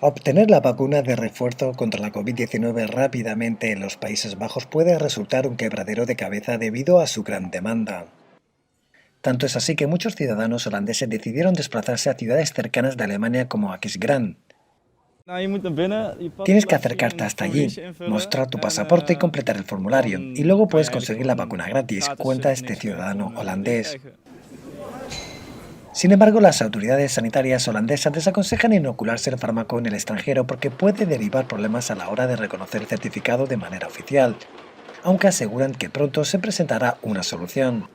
Obtener la vacuna de refuerzo contra la COVID-19 rápidamente en los Países Bajos puede resultar un quebradero de cabeza debido a su gran demanda. Tanto es así que muchos ciudadanos holandeses decidieron desplazarse a ciudades cercanas de Alemania como Aquisgrán. Tienes que acercarte hasta allí, mostrar tu pasaporte y completar el formulario, y luego puedes conseguir la vacuna gratis, cuenta este ciudadano holandés. Sin embargo, las autoridades sanitarias holandesas desaconsejan inocularse el fármaco en el extranjero porque puede derivar problemas a la hora de reconocer el certificado de manera oficial, aunque aseguran que pronto se presentará una solución.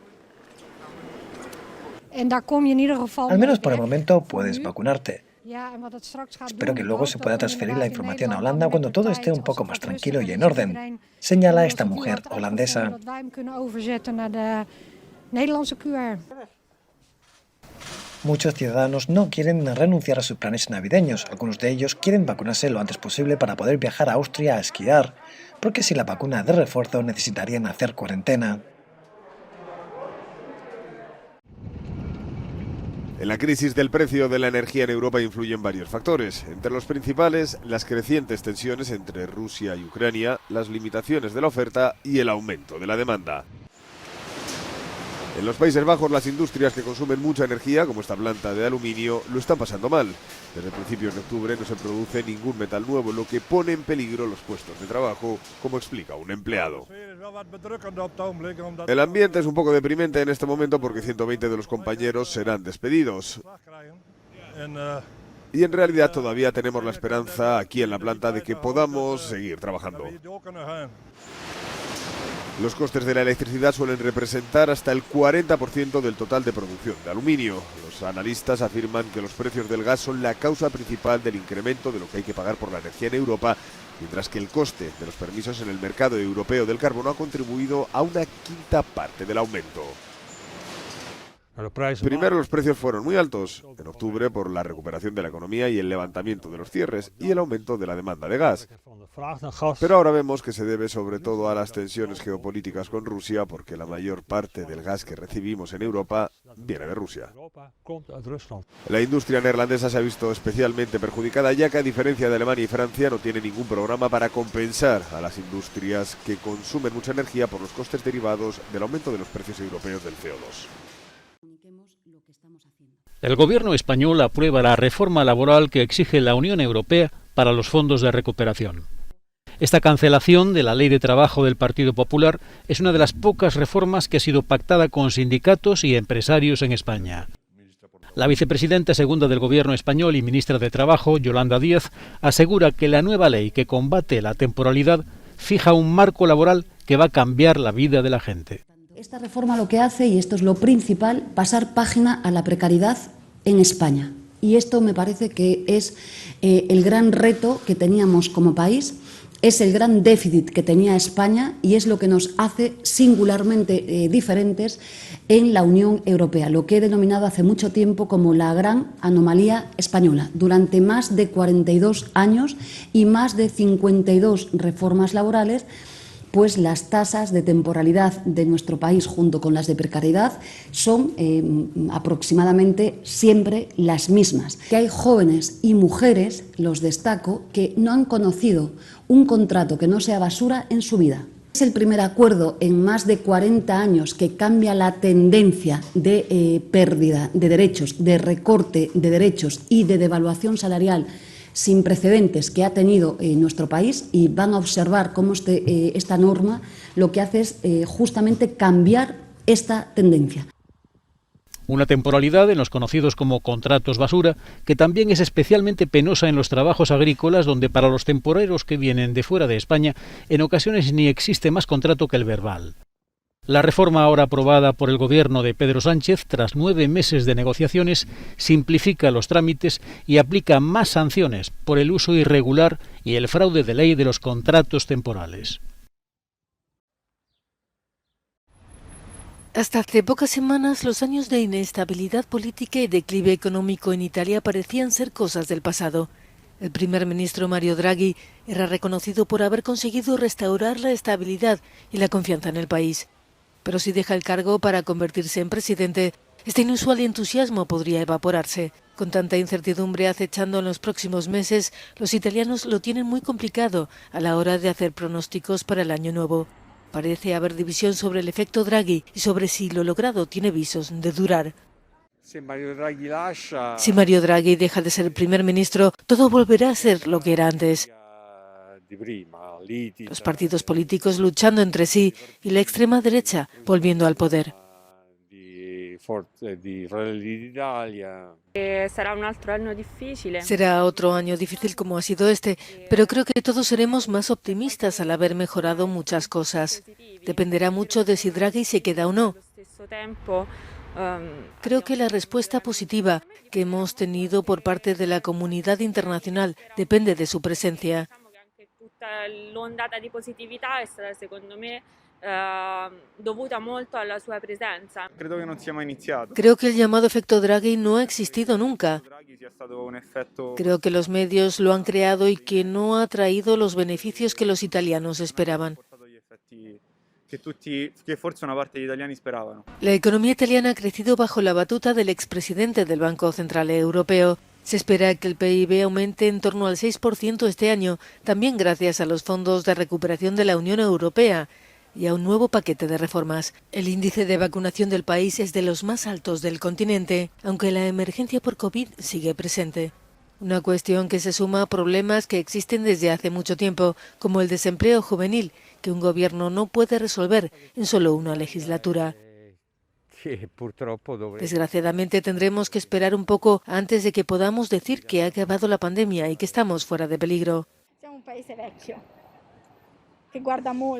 Al menos por el momento puedes vacunarte. Espero que luego se pueda transferir la información a Holanda cuando todo esté un poco más tranquilo y en orden, señala esta mujer holandesa. Muchos ciudadanos no quieren renunciar a sus planes navideños. Algunos de ellos quieren vacunarse lo antes posible para poder viajar a Austria a esquiar, porque sin la vacuna de refuerzo necesitarían hacer cuarentena. En la crisis del precio de la energía en Europa influyen varios factores. Entre los principales, las crecientes tensiones entre Rusia y Ucrania, las limitaciones de la oferta y el aumento de la demanda. En los Países Bajos, las industrias que consumen mucha energía, como esta planta de aluminio, lo están pasando mal. Desde principios de octubre no se produce ningún metal nuevo, lo que pone en peligro los puestos de trabajo, como explica un empleado. El ambiente es un poco deprimente en este momento porque 120 de los compañeros serán despedidos. Y en realidad todavía tenemos la esperanza aquí en la planta de que podamos seguir trabajando. Los costes de la electricidad suelen representar hasta el 40% del total de producción de aluminio. Los analistas afirman que los precios del gas son la causa principal del incremento de lo que hay que pagar por la energía en Europa, mientras que el coste de los permisos en el mercado europeo del carbono ha contribuido a una quinta parte del aumento. Primero, los precios fueron muy altos en octubre por la recuperación de la economía y el levantamiento de los cierres y el aumento de la demanda de gas. Pero ahora vemos que se debe sobre todo a las tensiones geopolíticas con Rusia, porque la mayor parte del gas que recibimos en Europa viene de Rusia. La industria neerlandesa se ha visto especialmente perjudicada, ya que a diferencia de Alemania y Francia no tiene ningún programa para compensar a las industrias que consumen mucha energía por los costes derivados del aumento de los precios europeos del CO2. El gobierno español aprueba la reforma laboral que exige la Unión Europea para los fondos de recuperación. Esta cancelación de la Ley de Trabajo del Partido Popular es una de las pocas reformas que ha sido pactada con sindicatos y empresarios en España. La vicepresidenta segunda del gobierno español y ministra de Trabajo, Yolanda Díaz, asegura que la nueva ley que combate la temporalidad fija un marco laboral que va a cambiar la vida de la gente. Esta reforma lo que hace, y esto es lo principal, pasar página a la precariedad en España. Y esto me parece que es el gran reto que teníamos como país, es el gran déficit que tenía España y es lo que nos hace singularmente diferentes en la Unión Europea, lo que he denominado hace mucho tiempo como la gran anomalía española. Durante más de 42 años y más de 52 reformas laborales, pues las tasas de temporalidad de nuestro país junto con las de precariedad son aproximadamente siempre las mismas. Que hay jóvenes y mujeres, los destaco, que no han conocido un contrato que no sea basura en su vida. Es el primer acuerdo en más de 40 años que cambia la tendencia de pérdida de derechos, de recorte de derechos y de devaluación salarial sin precedentes que ha tenido nuestro país, y van a observar cómo esta norma lo que hace es justamente cambiar esta tendencia. Una temporalidad en los conocidos como contratos basura, que también es especialmente penosa en los trabajos agrícolas, donde para los temporeros que vienen de fuera de España en ocasiones ni existe más contrato que el verbal. La reforma ahora aprobada por el gobierno de Pedro Sánchez, tras 9 meses de negociaciones, simplifica los trámites y aplica más sanciones por el uso irregular y el fraude de ley de los contratos temporales. Hasta hace pocas semanas, los años de inestabilidad política y declive económico en Italia parecían ser cosas del pasado. El primer ministro Mario Draghi era reconocido por haber conseguido restaurar la estabilidad y la confianza en el país. Pero si deja el cargo para convertirse en presidente, este inusual entusiasmo podría evaporarse. Con tanta incertidumbre acechando en los próximos meses, los italianos lo tienen muy complicado a la hora de hacer pronósticos para el año nuevo. Parece haber división sobre el efecto Draghi y sobre si lo logrado tiene visos de durar. Si Mario Draghi deja de ser primer ministro, todo volverá a ser lo que era antes. Los partidos políticos luchando entre sí y la extrema derecha volviendo al poder. Será otro año difícil como ha sido este, pero creo que todos seremos más optimistas al haber mejorado muchas cosas. Dependerá mucho de si Draghi se queda o no. Creo que la respuesta positiva que hemos tenido por parte de la comunidad internacional depende de su presencia. L'ondata di positività è stata, secondo me, dovuta molto alla sua presenza. Creo que el llamado efecto Draghi no ha existido nunca. Creo que los medios lo han creado y que no ha traído los beneficios que los italianos esperaban. La economía italiana ha crecido bajo la batuta del expresidente del Banco Central Europeo. Se espera que el PIB aumente en torno al 6% este año, también gracias a los fondos de recuperación de la Unión Europea y a un nuevo paquete de reformas. El índice de vacunación del país es de los más altos del continente, aunque la emergencia por COVID sigue presente. Una cuestión que se suma a problemas que existen desde hace mucho tiempo, como el desempleo juvenil, que un gobierno no puede resolver en solo una legislatura. Desgraciadamente tendremos que esperar un poco antes de que podamos decir que ha acabado la pandemia y que estamos fuera de peligro.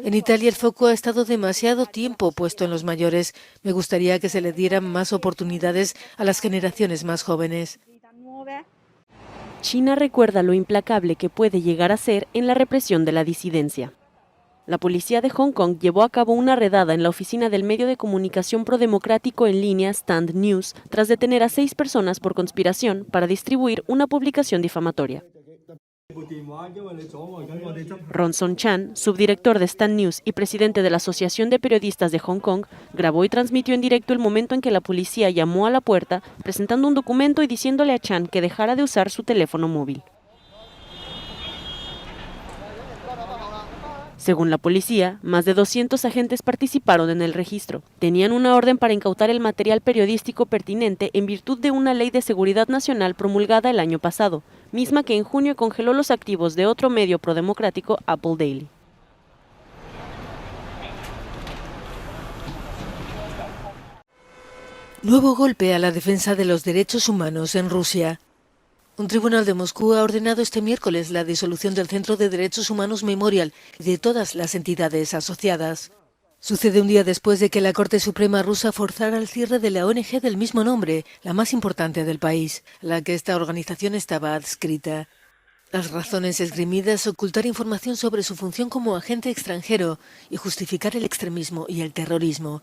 En Italia el foco ha estado demasiado tiempo puesto en los mayores. Me gustaría que se le dieran más oportunidades a las generaciones más jóvenes. China recuerda lo implacable que puede llegar a ser en la represión de la disidencia. La policía de Hong Kong llevó a cabo una redada en la oficina del medio de comunicación prodemocrático en línea Stand News tras detener a 6 personas por conspiración para distribuir una publicación difamatoria. Ronson Chan, subdirector de Stand News y presidente de la Asociación de Periodistas de Hong Kong, grabó y transmitió en directo el momento en que la policía llamó a la puerta, presentando un documento y diciéndole a Chan que dejara de usar su teléfono móvil. Según la policía, más de 200 agentes participaron en el registro. Tenían una orden para incautar el material periodístico pertinente en virtud de una ley de seguridad nacional promulgada el año pasado, misma que en junio congeló los activos de otro medio prodemocrático, Apple Daily. Nuevo golpe a la defensa de los derechos humanos en Rusia. Un tribunal de Moscú ha ordenado este miércoles la disolución del Centro de Derechos Humanos Memorial y de todas las entidades asociadas. Sucede un día después de que la Corte Suprema rusa forzara el cierre de la ONG del mismo nombre, la más importante del país, a la que esta organización estaba adscrita. Las razones esgrimidas: ocultar información sobre su función como agente extranjero y justificar el extremismo y el terrorismo.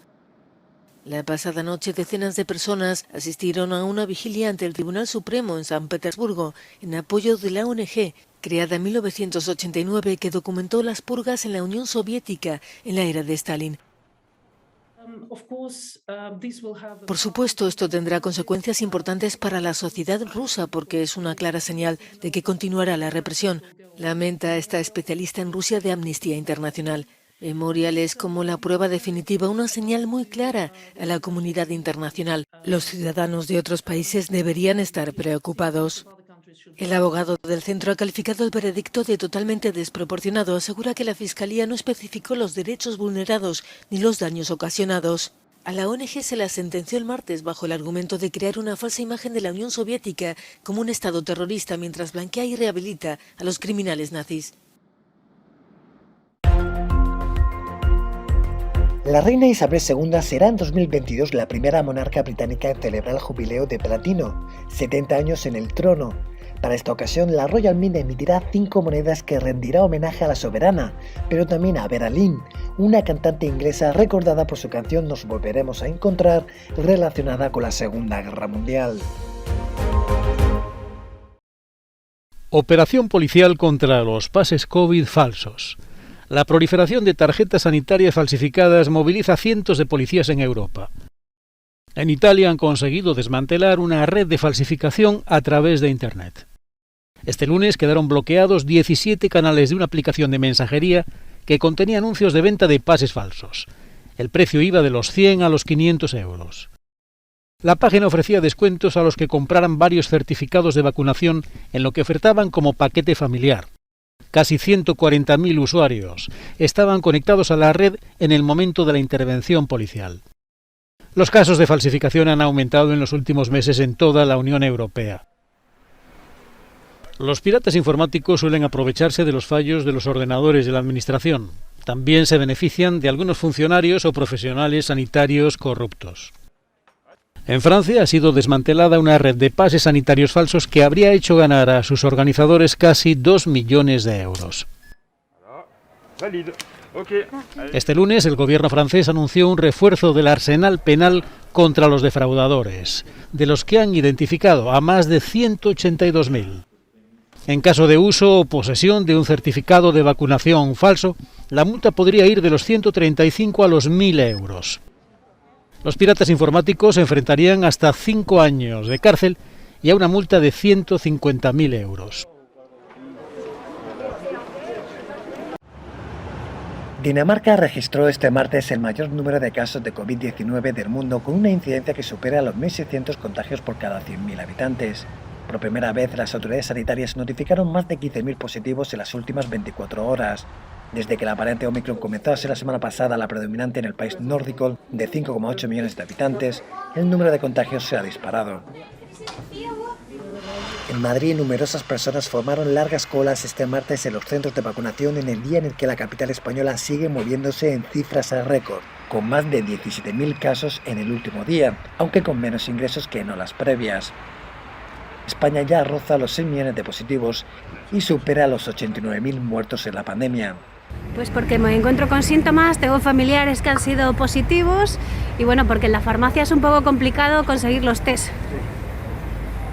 La pasada noche decenas de personas asistieron a una vigilia ante el Tribunal Supremo en San Petersburgo en apoyo de la ONG, creada en 1989, que documentó las purgas en la Unión Soviética en la era de Stalin. Por supuesto, esto tendrá consecuencias importantes para la sociedad rusa porque es una clara señal de que continuará la represión, lamenta esta especialista en Rusia de Amnistía Internacional. Memorial es como la prueba definitiva, una señal muy clara a la comunidad internacional. Los ciudadanos de otros países deberían estar preocupados. El abogado del centro ha calificado el veredicto de totalmente desproporcionado. Asegura que la Fiscalía no especificó los derechos vulnerados ni los daños ocasionados. A la ONG se la sentenció el martes bajo el argumento de crear una falsa imagen de la Unión Soviética como un Estado terrorista mientras blanquea y rehabilita a los criminales nazis. La reina Isabel II será en 2022 la primera monarca británica en celebrar el jubileo de platino, 70 años en el trono. Para esta ocasión, la Royal Mint emitirá 5 monedas que rendirá homenaje a la soberana, pero también a Vera Lynn, una cantante inglesa recordada por su canción Nos volveremos a encontrar, relacionada con la Segunda Guerra Mundial. Operación policial contra los pases COVID falsos. La proliferación de tarjetas sanitarias falsificadas moviliza a cientos de policías en Europa. En Italia han conseguido desmantelar una red de falsificación a través de Internet. Este lunes quedaron bloqueados 17 canales de una aplicación de mensajería que contenía anuncios de venta de pases falsos. El precio iba de los 100 a los 500 euros. La página ofrecía descuentos a los que compraran varios certificados de vacunación en lo que ofertaban como paquete familiar. Casi 140.000 usuarios estaban conectados a la red en el momento de la intervención policial. Los casos de falsificación han aumentado en los últimos meses en toda la Unión Europea. Los piratas informáticos suelen aprovecharse de los fallos de los ordenadores de la administración. También se benefician de algunos funcionarios o profesionales sanitarios corruptos. En Francia ha sido desmantelada una red de pases sanitarios falsos que habría hecho ganar a sus organizadores casi 2 millones de euros. Este lunes el gobierno francés anunció un refuerzo del arsenal penal contra los defraudadores, de los que han identificado a más de 182.000. En caso de uso o posesión de un certificado de vacunación falso, la multa podría ir de los 135 a los 1.000 euros. Los piratas informáticos enfrentarían hasta 5 años de cárcel y a una multa de 150.000 euros. Dinamarca registró este martes el mayor número de casos de COVID-19 del mundo, con una incidencia que supera los 1.600 contagios por cada 100.000 habitantes. Por primera vez, las autoridades sanitarias notificaron más de 15.000 positivos en las últimas 24 horas. Desde que la variante Omicron comenzó a ser la semana pasada la predominante en el país nórdico, de 5,8 millones de habitantes, el número de contagios se ha disparado. En Madrid, numerosas personas formaron largas colas este martes en los centros de vacunación en el día en el que la capital española sigue moviéndose en cifras a récord, con más de 17.000 casos en el último día, aunque con menos ingresos que en horas previas. España ya roza los 6 millones de positivos y supera los 89.000 muertos en la pandemia. Pues porque me encuentro con síntomas, tengo familiares que han sido positivos y bueno, porque en la farmacia es un poco complicado conseguir los test.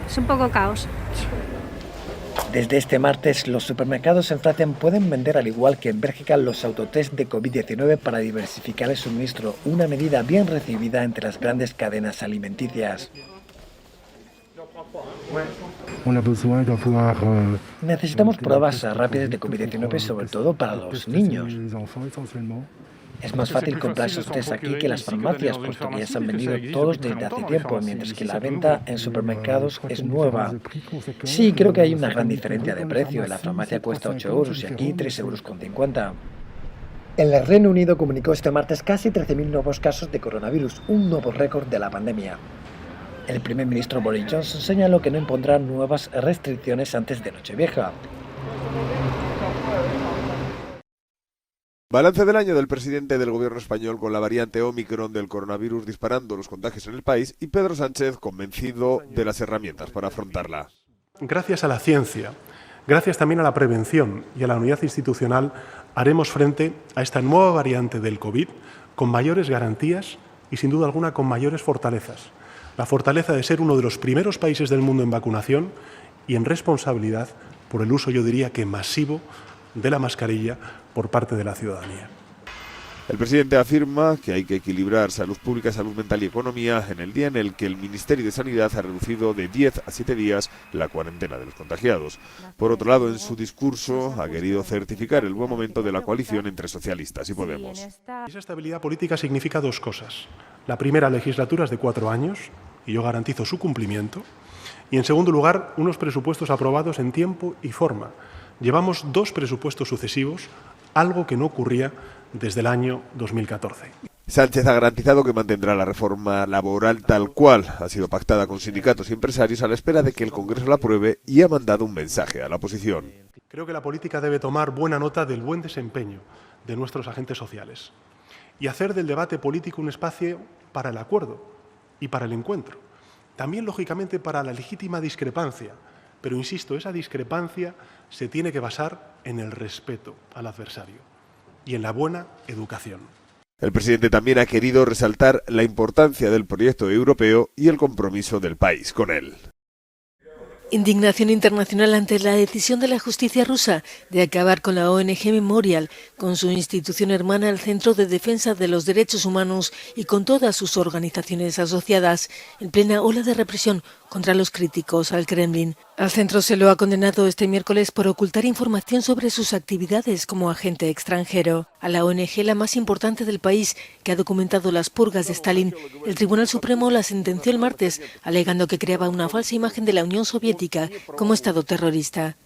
Es un poco caos. Desde este martes, los supermercados en Francia pueden vender, al igual que en Bélgica, los autotest de COVID-19 para diversificar el suministro, una medida bien recibida entre las grandes cadenas alimenticias. Necesitamos pruebas rápidas de COVID-19, sobre todo para los niños. Es más fácil comprar esos test aquí que en las farmacias, puesto que ya se han vendido todos desde hace tiempo, mientras que la venta en supermercados es nueva. Sí, creo que hay una gran diferencia de precio. En la farmacia cuesta 8 euros y aquí 3,50 euros. El Reino Unido comunicó este martes casi 13.000 nuevos casos de coronavirus, un nuevo récord de la pandemia. El primer ministro Boris Johnson señaló que no impondrá nuevas restricciones antes de Nochevieja. Balance del año del presidente del gobierno español con la variante Omicron del coronavirus disparando los contagios en el país y Pedro Sánchez convencido de las herramientas para afrontarla. Gracias a la ciencia, gracias también a la prevención y a la unidad institucional, haremos frente a esta nueva variante del COVID con mayores garantías y sin duda alguna con mayores fortalezas. La fortaleza de ser uno de los primeros países del mundo en vacunación y en responsabilidad por el uso, yo diría que masivo, de la mascarilla por parte de la ciudadanía. El presidente afirma que hay que equilibrar salud pública, salud mental y economía en el día en el que el Ministerio de Sanidad ha reducido de 10 a 7 días la cuarentena de los contagiados. Por otro lado, en su discurso ha querido certificar el buen momento de la coalición entre socialistas y Podemos. Esa estabilidad política significa dos cosas. La primera, legislaturas de 4 años, y yo garantizo su cumplimiento. Y en segundo lugar, unos presupuestos aprobados en tiempo y forma. Llevamos 2 presupuestos sucesivos, algo que no ocurría desde el año 2014. Sánchez ha garantizado que mantendrá la reforma laboral tal cual ha sido pactada con sindicatos y empresarios a la espera de que el Congreso la apruebe y ha mandado un mensaje a la oposición. Creo que la política debe tomar buena nota del buen desempeño de nuestros agentes sociales y hacer del debate político un espacio para el acuerdo y para el encuentro. También, lógicamente, para la legítima discrepancia. Pero, insisto, esa discrepancia se tiene que basar en el respeto al adversario y en la buena educación. El presidente también ha querido resaltar la importancia del proyecto europeo y el compromiso del país con él. Indignación internacional ante la decisión de la justicia rusa de acabar con la ONG Memorial, con su institución hermana, el Centro de Defensa de los Derechos Humanos, y con todas sus organizaciones asociadas, en plena ola de represión contra los críticos al Kremlin. Al centro se lo ha condenado este miércoles por ocultar información sobre sus actividades como agente extranjero. A la ONG, la más importante del país, que ha documentado las purgas de Stalin, el Tribunal Supremo la sentenció el martes, alegando que creaba una falsa imagen de la Unión Soviética como Estado terrorista.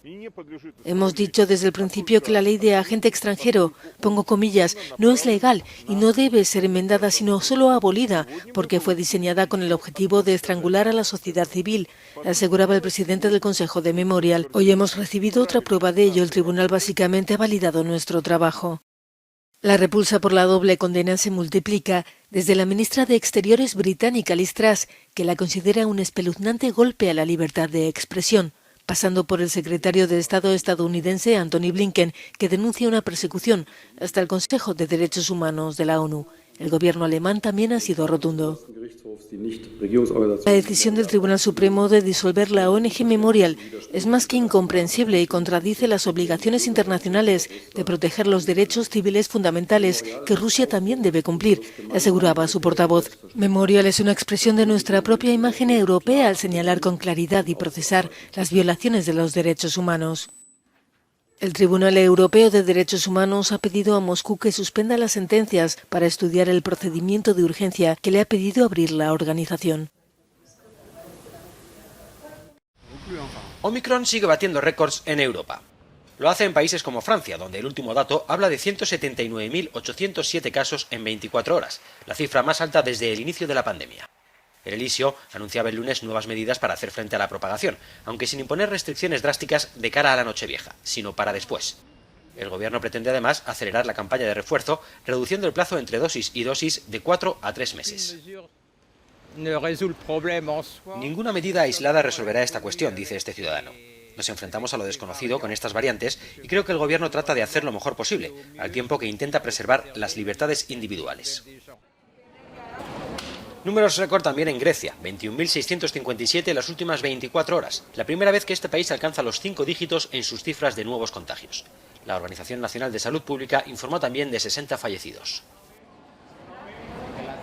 Hemos dicho desde el principio que la ley de agente extranjero, pongo comillas, no es legal y no debe ser enmendada sino solo abolida, porque fue diseñada con el objetivo de estrangular a la sociedad civil, aseguraba el presidente del Consejo de Memorial. Hoy hemos recibido otra prueba de ello. El tribunal básicamente ha validado nuestro trabajo. La repulsa por la doble condena se multiplica, desde la ministra de Exteriores británica Liz Truss, que la considera un espeluznante golpe a la libertad de expresión, pasando por el secretario de Estado estadounidense Antony Blinken, que denuncia una persecución, hasta el Consejo de Derechos Humanos de la ONU. El gobierno alemán también ha sido rotundo. La decisión del Tribunal Supremo de disolver la ONG Memorial es más que incomprensible y contradice las obligaciones internacionales de proteger los derechos civiles fundamentales que Rusia también debe cumplir, aseguraba su portavoz. Memorial es una expresión de nuestra propia imagen europea al señalar con claridad y procesar las violaciones de los derechos humanos. El Tribunal Europeo de Derechos Humanos ha pedido a Moscú que suspenda las sentencias para estudiar el procedimiento de urgencia que le ha pedido abrir la organización. Omicron sigue batiendo récords en Europa. Lo hace en países como Francia, donde el último dato habla de 179.807 casos en 24 horas, la cifra más alta desde el inicio de la pandemia. El Elíseo anunciaba el lunes nuevas medidas para hacer frente a la propagación, aunque sin imponer restricciones drásticas de cara a la Nochevieja, sino para después. El gobierno pretende además acelerar la campaña de refuerzo, reduciendo el plazo entre dosis y dosis de 4 a 3 meses. Ninguna medida aislada resolverá esta cuestión, dice este ciudadano. Nos enfrentamos a lo desconocido con estas variantes y creo que el gobierno trata de hacer lo mejor posible, al tiempo que intenta preservar las libertades individuales. Números récord también en Grecia, 21.657 en las últimas 24 horas, la primera vez que este país alcanza los 5 dígitos en sus cifras de nuevos contagios. La Organización Nacional de Salud Pública informó también de 60 fallecidos.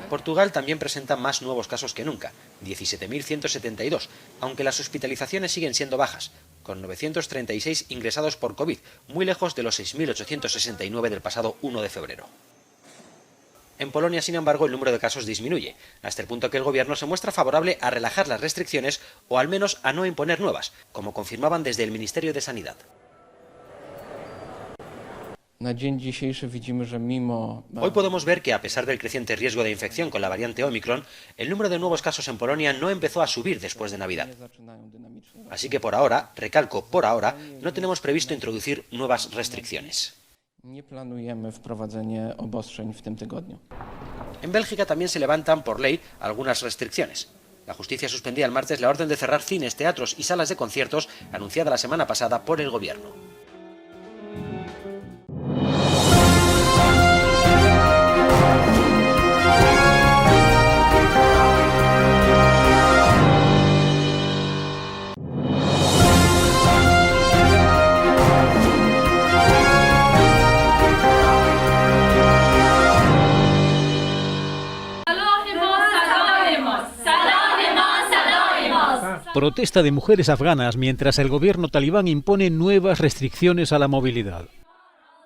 Portugal también presenta más nuevos casos que nunca, 17.172, aunque las hospitalizaciones siguen siendo bajas, con 936 ingresados por COVID, muy lejos de los 6.869 del pasado 1 de febrero. En Polonia, sin embargo, el número de casos disminuye, hasta el punto que el gobierno se muestra favorable a relajar las restricciones o al menos a no imponer nuevas, como confirmaban desde el Ministerio de Sanidad. Hoy podemos ver que, a pesar del creciente riesgo de infección con la variante Omicron, el número de nuevos casos en Polonia no empezó a subir después de Navidad. Así que por ahora, recalco, por ahora, no tenemos previsto introducir nuevas restricciones. En Bélgica también se levantan por ley algunas restricciones. La justicia suspendía el martes la orden de cerrar cines, teatros y salas de conciertos anunciada la semana pasada por el gobierno. Protesta de mujeres afganas mientras el gobierno talibán impone nuevas restricciones a la movilidad.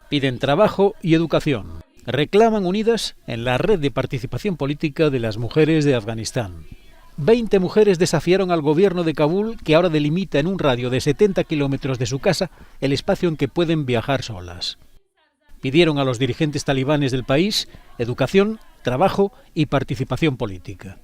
Piden trabajo y educación. Reclaman unidas en la red de participación política de las mujeres de Afganistán. 20 mujeres desafiaron al gobierno de Kabul, que ahora delimita en un radio de 70 kilómetros de su casa el espacio en que pueden viajar solas. Pidieron a los dirigentes talibanes del país educación, trabajo y participación política.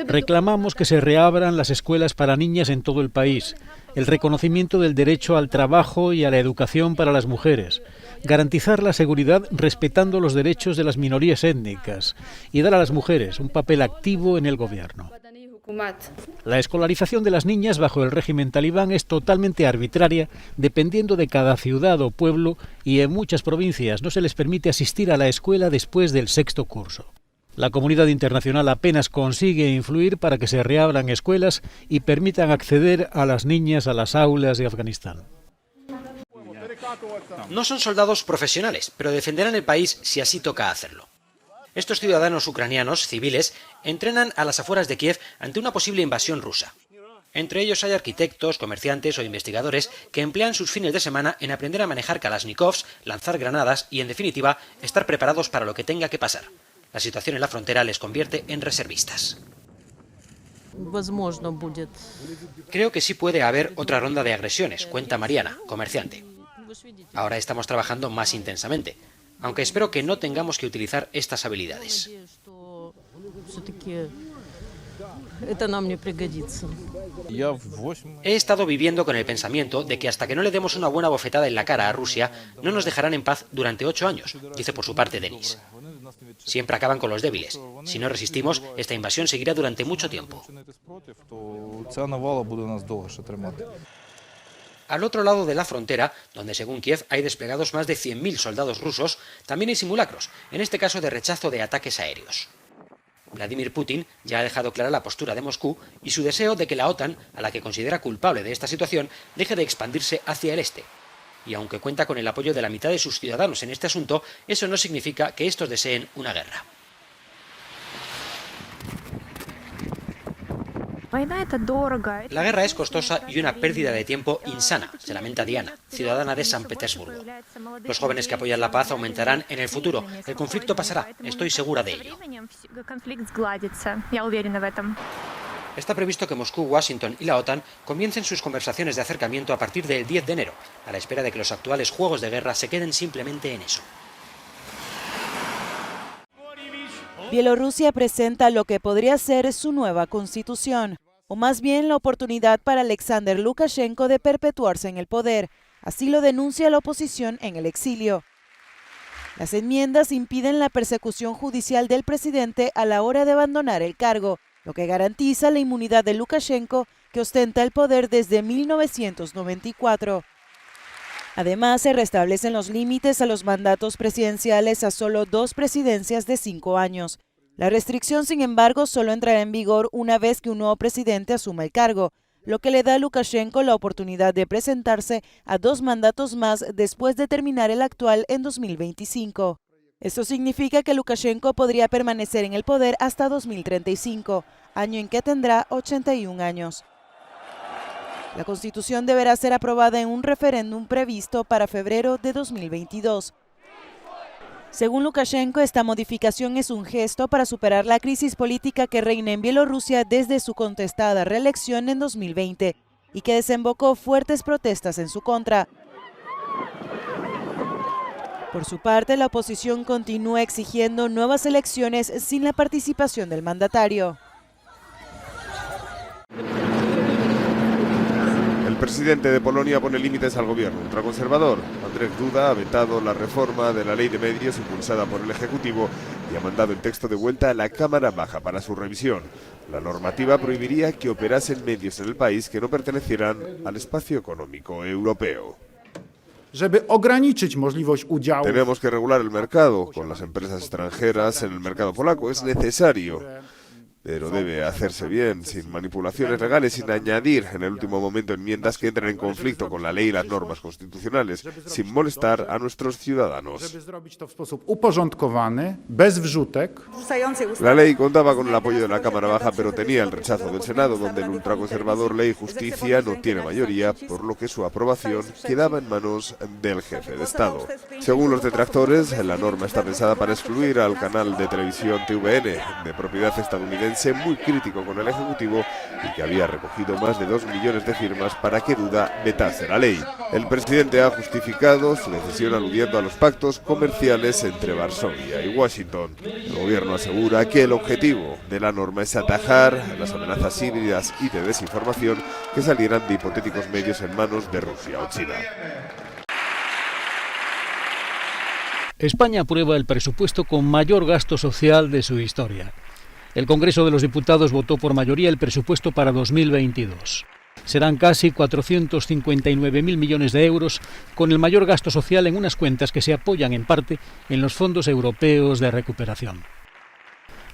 Reclamamos que se reabran las escuelas para niñas en todo el país, el reconocimiento del derecho al trabajo y a la educación para las mujeres, garantizar la seguridad respetando los derechos de las minorías étnicas y dar a las mujeres un papel activo en el gobierno. La escolarización de las niñas bajo el régimen talibán es totalmente arbitraria, dependiendo de cada ciudad o pueblo, y en muchas provincias no se les permite asistir a la escuela después del 6º curso. La comunidad internacional apenas consigue influir para que se reabran escuelas y permitan acceder a las niñas a las aulas de Afganistán. No son soldados profesionales, pero defenderán el país si así toca hacerlo. Estos ciudadanos ucranianos, civiles, entrenan a las afueras de Kiev ante una posible invasión rusa. Entre ellos hay arquitectos, comerciantes o investigadores que emplean sus fines de semana en aprender a manejar kalashnikovs, lanzar granadas y, en definitiva, estar preparados para lo que tenga que pasar. La situación en la frontera les convierte en reservistas. Creo que sí puede haber otra ronda de agresiones, cuenta Mariana, comerciante. Ahora estamos trabajando más intensamente, aunque espero que no tengamos que utilizar estas habilidades. He estado viviendo con el pensamiento de que hasta que no le demos una buena bofetada en la cara a Rusia, no nos dejarán en paz durante 8 años, dice por su parte Denis. Siempre acaban con los débiles. Si no resistimos, esta invasión seguirá durante mucho tiempo. Al otro lado de la frontera, donde según Kiev hay desplegados más de 100.000 soldados rusos, también hay simulacros, en este caso de rechazo de ataques aéreos. Vladimir Putin ya ha dejado clara la postura de Moscú y su deseo de que la OTAN, a la que considera culpable de esta situación, deje de expandirse hacia el este. Y aunque cuenta con el apoyo de la mitad de sus ciudadanos en este asunto, eso no significa que estos deseen una guerra. La guerra es costosa y una pérdida de tiempo insana, se lamenta Diana, ciudadana de San Petersburgo. Los jóvenes que apoyan la paz aumentarán en el futuro. El conflicto pasará, estoy segura de ello. Está previsto que Moscú, Washington y la OTAN comiencen sus conversaciones de acercamiento a partir del 10 de enero, a la espera de que los actuales juegos de guerra se queden simplemente en eso. Bielorrusia presenta lo que podría ser su nueva constitución, o más bien la oportunidad para Alexander Lukashenko de perpetuarse en el poder. Así lo denuncia la oposición en el exilio. Las enmiendas impiden la persecución judicial del presidente a la hora de abandonar el cargo, lo que garantiza la inmunidad de Lukashenko, que ostenta el poder desde 1994. Además, se restablecen los límites a los mandatos presidenciales a solo 2 presidencias de 5 años. La restricción, sin embargo, solo entrará en vigor una vez que un nuevo presidente asuma el cargo, lo que le da a Lukashenko la oportunidad de presentarse a 2 mandatos más después de terminar el actual en 2025. Esto significa que Lukashenko podría permanecer en el poder hasta 2035, año en que tendrá 81 años. La Constitución deberá ser aprobada en un referéndum previsto para febrero de 2022. Según Lukashenko, esta modificación es un gesto para superar la crisis política que reina en Bielorrusia desde su contestada reelección en 2020 y que desembocó fuertes protestas en su contra. Por su parte, la oposición continúa exigiendo nuevas elecciones sin la participación del mandatario. El presidente de Polonia pone límites al gobierno ultraconservador. Andrzej Duda ha vetado la reforma de la ley de medios impulsada por el Ejecutivo y ha mandado el texto de vuelta a la Cámara Baja para su revisión. La normativa prohibiría que operasen medios en el país que no pertenecieran al espacio económico europeo. Tenemos que regular el mercado con las empresas extranjeras en el mercado polaco. Es necesario, pero debe hacerse bien, sin manipulaciones legales, sin añadir en el último momento enmiendas que entren en conflicto con la ley y las normas constitucionales, sin molestar a nuestros ciudadanos. La ley contaba con el apoyo de la Cámara Baja, pero tenía el rechazo del Senado, donde el ultraconservador Ley y Justicia no tiene mayoría, por lo que su aprobación quedaba en manos del jefe de Estado. Según los detractores, la norma está pensada para excluir al canal de televisión TVN, de propiedad estadounidense, muy crítico con el Ejecutivo y que había recogido más de 2 millones de firmas para que Duda vetase la ley. El presidente ha justificado su decisión aludiendo a los pactos comerciales entre Varsovia y Washington. El gobierno asegura que el objetivo de la norma es atajar las amenazas híbridas y de desinformación que salieran de hipotéticos medios en manos de Rusia o China. España aprueba el presupuesto con mayor gasto social de su historia. El Congreso de los Diputados votó por mayoría el presupuesto para 2022. Serán casi 459.000 millones de euros, con el mayor gasto social en unas cuentas que se apoyan en parte en los fondos europeos de recuperación.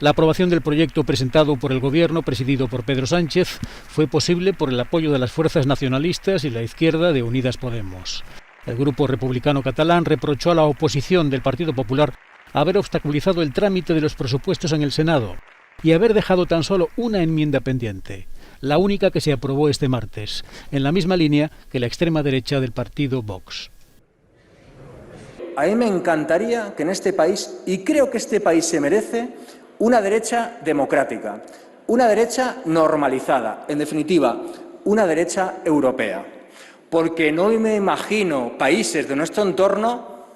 La aprobación del proyecto presentado por el Gobierno, presidido por Pedro Sánchez, fue posible por el apoyo de las fuerzas nacionalistas y la izquierda de Unidas Podemos. El grupo republicano catalán reprochó a la oposición del Partido Popular haber obstaculizado el trámite de los presupuestos en el Senado y haber dejado tan solo una enmienda pendiente, la única que se aprobó este martes, en la misma línea que la extrema derecha del partido Vox. A mí me encantaría que en este país, y creo que este país se merece, una derecha democrática, una derecha normalizada, en definitiva, una derecha europea. Porque no me imagino países de nuestro entorno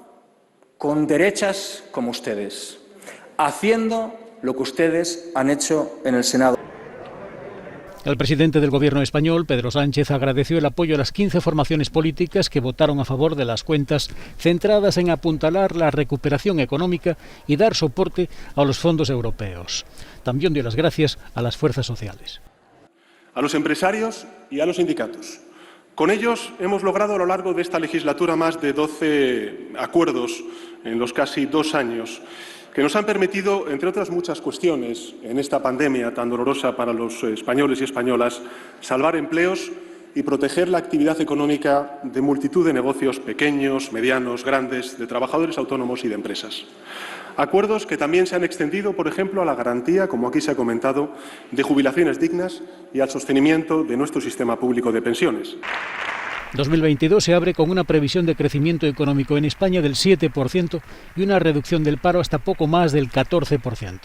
con derechas como ustedes, haciendo lo que ustedes han hecho en el Senado. El presidente del Gobierno español, Pedro Sánchez, agradeció el apoyo a las 15 formaciones políticas que votaron a favor de las cuentas centradas en apuntalar la recuperación económica y dar soporte a los fondos europeos. También dio las gracias a las fuerzas sociales. A los empresarios y a los sindicatos. Con ellos hemos logrado a lo largo de esta legislatura más de 12 acuerdos en los casi 2 años que nos han permitido, entre otras muchas cuestiones, en esta pandemia tan dolorosa para los españoles y españolas, salvar empleos y proteger la actividad económica de multitud de negocios pequeños, medianos, grandes, de trabajadores autónomos y de empresas. Acuerdos que también se han extendido, por ejemplo, a la garantía, como aquí se ha comentado, de jubilaciones dignas y al sostenimiento de nuestro sistema público de pensiones. 2022 se abre con una previsión de crecimiento económico en España del 7% y una reducción del paro hasta poco más del 14%.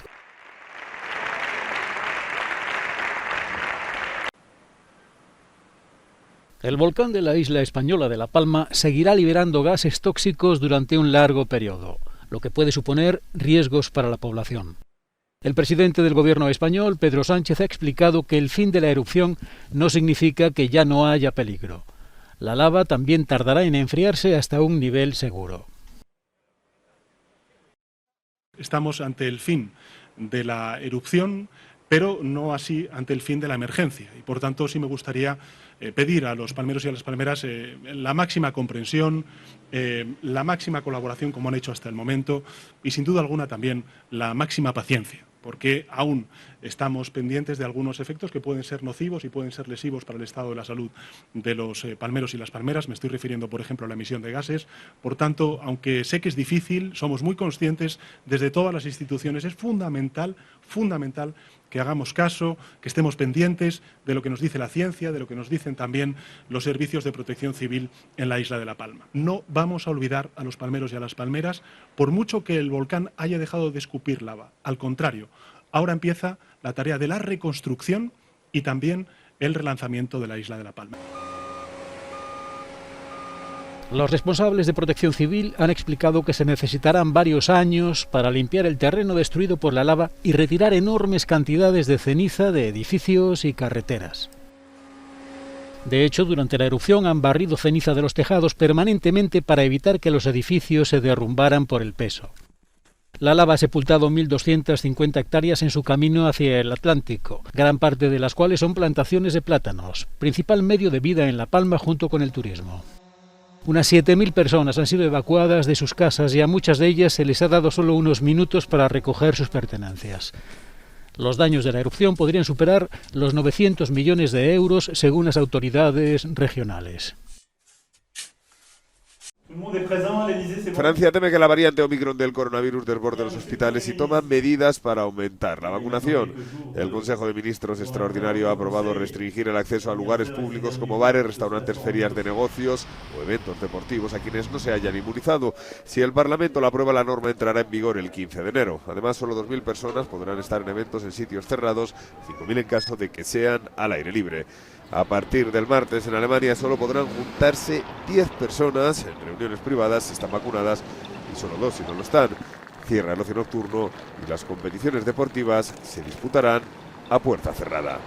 El volcán de la isla española de La Palma seguirá liberando gases tóxicos durante un largo periodo, lo que puede suponer riesgos para la población. El presidente del Gobierno español, Pedro Sánchez, ha explicado que el fin de la erupción no significa que ya no haya peligro. La lava también tardará en enfriarse hasta un nivel seguro. Estamos ante el fin de la erupción, pero no así ante el fin de la emergencia. Y por tanto sí me gustaría pedir a los palmeros y a las palmeras la máxima comprensión, la máxima colaboración como han hecho hasta el momento y sin duda alguna también la máxima paciencia, porque aún estamos pendientes de algunos efectos que pueden ser nocivos y pueden ser lesivos para el estado de la salud de los palmeros y las palmeras. Me estoy refiriendo, por ejemplo, a la emisión de gases. Por tanto, aunque sé que es difícil, somos muy conscientes desde todas las instituciones. Es fundamental que hagamos caso, que estemos pendientes de lo que nos dice la ciencia, de lo que nos dicen también los servicios de protección civil en la isla de La Palma. No vamos a olvidar a los palmeros y a las palmeras, por mucho que el volcán haya dejado de escupir lava. Al contrario, ahora empieza la tarea de la reconstrucción y también el relanzamiento de la isla de La Palma. Los responsables de Protección Civil han explicado que se necesitarán varios años para limpiar el terreno destruido por la lava y retirar enormes cantidades de ceniza de edificios y carreteras. De hecho, durante la erupción han barrido ceniza de los tejados permanentemente para evitar que los edificios se derrumbaran por el peso. La lava ha sepultado 1.250 hectáreas en su camino hacia el Atlántico, gran parte de las cuales son plantaciones de plátanos, principal medio de vida en La Palma junto con el turismo. Unas 7.000 personas han sido evacuadas de sus casas y a muchas de ellas se les ha dado solo unos minutos para recoger sus pertenencias. Los daños de la erupción podrían superar los 900 millones de euros según las autoridades regionales. Francia teme que la variante Omicron del coronavirus desborde los hospitales y toma medidas para aumentar la vacunación. El Consejo de Ministros extraordinario ha aprobado restringir el acceso a lugares públicos como bares, restaurantes, ferias de negocios o eventos deportivos a quienes no se hayan inmunizado. Si el Parlamento la aprueba, la norma entrará en vigor el 15 de enero. Además, solo 2.000 personas podrán estar en eventos en sitios cerrados, 5.000 en caso de que sean al aire libre. A partir del martes en Alemania solo podrán juntarse 10 personas en reuniones privadas si están vacunadas y solo 2 si no lo están. Cierra el ocio nocturno y las competiciones deportivas se disputarán a puerta cerrada.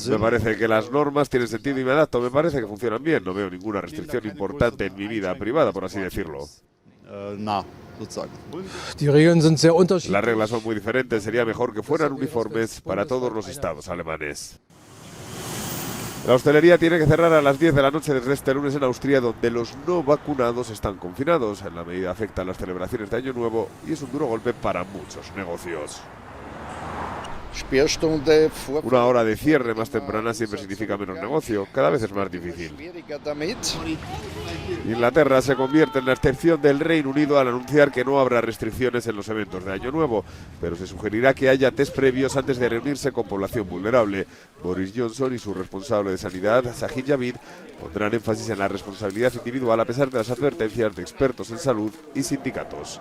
Me parece que las normas tienen sentido y me adapto. Me parece que funcionan bien. No veo ninguna restricción importante en mi vida privada, por así decirlo. Las reglas son muy diferentes. Sería mejor que fueran uniformes para todos los estados alemanes. La hostelería tiene que cerrar a las 10 de la noche desde este lunes en Austria, donde los no vacunados están confinados. La medida afecta a las celebraciones de Año Nuevo y es un duro golpe para muchos negocios. Una hora de cierre más temprana siempre significa menos negocio, cada vez es más difícil. Inglaterra se convierte en la excepción del Reino Unido al anunciar que no habrá restricciones en los eventos de Año Nuevo, pero se sugerirá que haya test previos antes de reunirse con población vulnerable. Boris Johnson y su responsable de sanidad, Sajid Javid, pondrán énfasis en la responsabilidad individual a pesar de las advertencias de expertos en salud y sindicatos.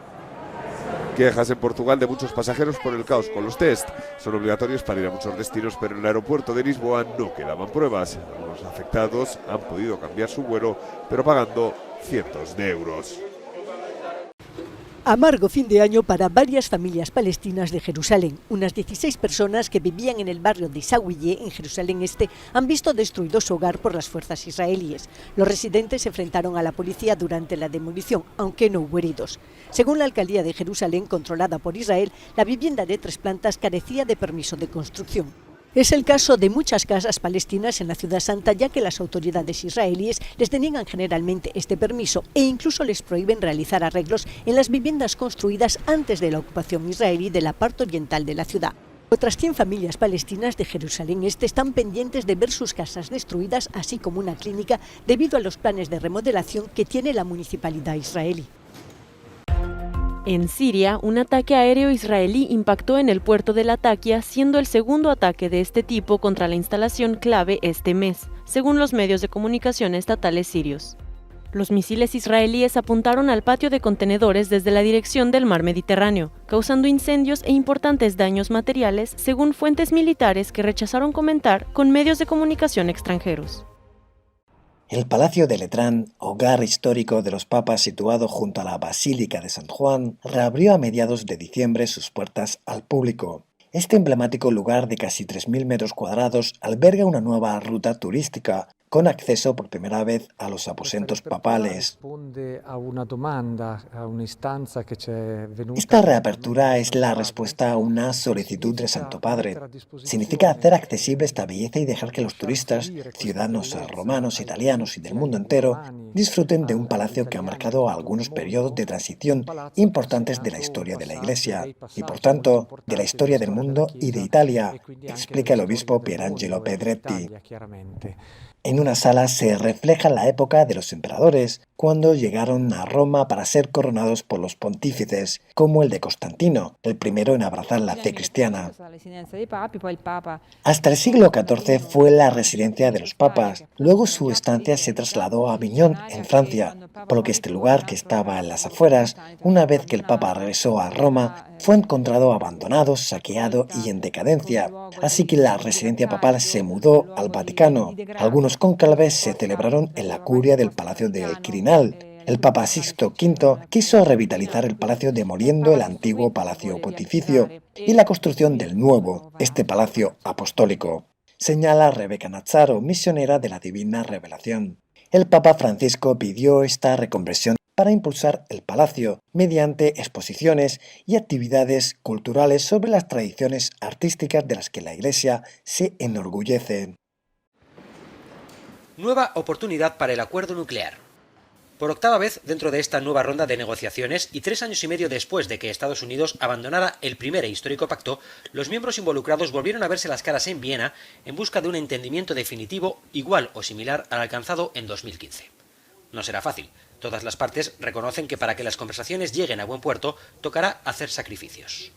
Quejas en Portugal de muchos pasajeros por el caos con los test. Son obligatorios para ir a muchos destinos, pero en el aeropuerto de Lisboa no quedaban pruebas. Los afectados han podido cambiar su vuelo, pero pagando cientos de euros. Amargo fin de año para varias familias palestinas de Jerusalén. Unas 16 personas que vivían en el barrio de Sawiye, en Jerusalén Este, han visto destruido su hogar por las fuerzas israelíes. Los residentes se enfrentaron a la policía durante la demolición, aunque no hubo heridos. Según la alcaldía de Jerusalén, controlada por Israel, la vivienda de 3 plantas carecía de permiso de construcción. Es el caso de muchas casas palestinas en la Ciudad Santa, ya que las autoridades israelíes les deniegan generalmente este permiso e incluso les prohíben realizar arreglos en las viviendas construidas antes de la ocupación israelí de la parte oriental de la ciudad. Otras 100 familias palestinas de Jerusalén Este están pendientes de ver sus casas destruidas, así como una clínica, debido a los planes de remodelación que tiene la municipalidad israelí. En Siria, un ataque aéreo israelí impactó en el puerto de Latakia, siendo el segundo ataque de este tipo contra la instalación clave este mes, según los medios de comunicación estatales sirios. Los misiles israelíes apuntaron al patio de contenedores desde la dirección del mar Mediterráneo, causando incendios e importantes daños materiales, según fuentes militares que rechazaron comentar con medios de comunicación extranjeros. El Palacio de Letrán, hogar histórico de los papas situado junto a la Basílica de San Juan, reabrió a mediados de diciembre sus puertas al público. Este emblemático lugar de casi 3.000 metros cuadrados alberga una nueva ruta turística, con acceso por primera vez a los aposentos papales. Esta reapertura es la respuesta a una solicitud del Santo Padre. Significa hacer accesible esta belleza y dejar que los turistas, ciudadanos romanos, italianos y del mundo entero, disfruten de un palacio que ha marcado algunos periodos de transición importantes de la historia de la Iglesia y, por tanto, de la historia del mundo y de Italia, explica el obispo Pierangelo Pedretti. En una sala se refleja la época de los emperadores, cuando llegaron a Roma para ser coronados por los pontífices, como el de Constantino, el primero en abrazar la fe cristiana. Hasta el siglo XIV fue la residencia de los papas, luego su estancia se trasladó a Aviñón, en Francia, por lo que este lugar, que estaba en las afueras, una vez que el papa regresó a Roma, fue encontrado abandonado, saqueado y en decadencia, así que la residencia papal se mudó al Vaticano. Algunos cónclaves se celebraron en la curia del Palacio del Quirinal. El Papa Sixto V quiso revitalizar el palacio demoliendo el antiguo Palacio Pontificio y la construcción del nuevo, este Palacio Apostólico, señala Rebeca Nazzaro, misionera de la Divina Revelación. El Papa Francisco pidió esta reconversión para impulsar el palacio mediante exposiciones y actividades culturales sobre las tradiciones artísticas de las que la Iglesia se enorgullece. Nueva oportunidad para el acuerdo nuclear. Por octava vez dentro de esta nueva ronda de negociaciones y 3 años y medio después de que Estados Unidos abandonara el primer e histórico pacto, los miembros involucrados volvieron a verse las caras en Viena en busca de un entendimiento definitivo igual o similar al alcanzado en 2015. No será fácil. Todas las partes reconocen que para que las conversaciones lleguen a buen puerto, tocará hacer sacrificios.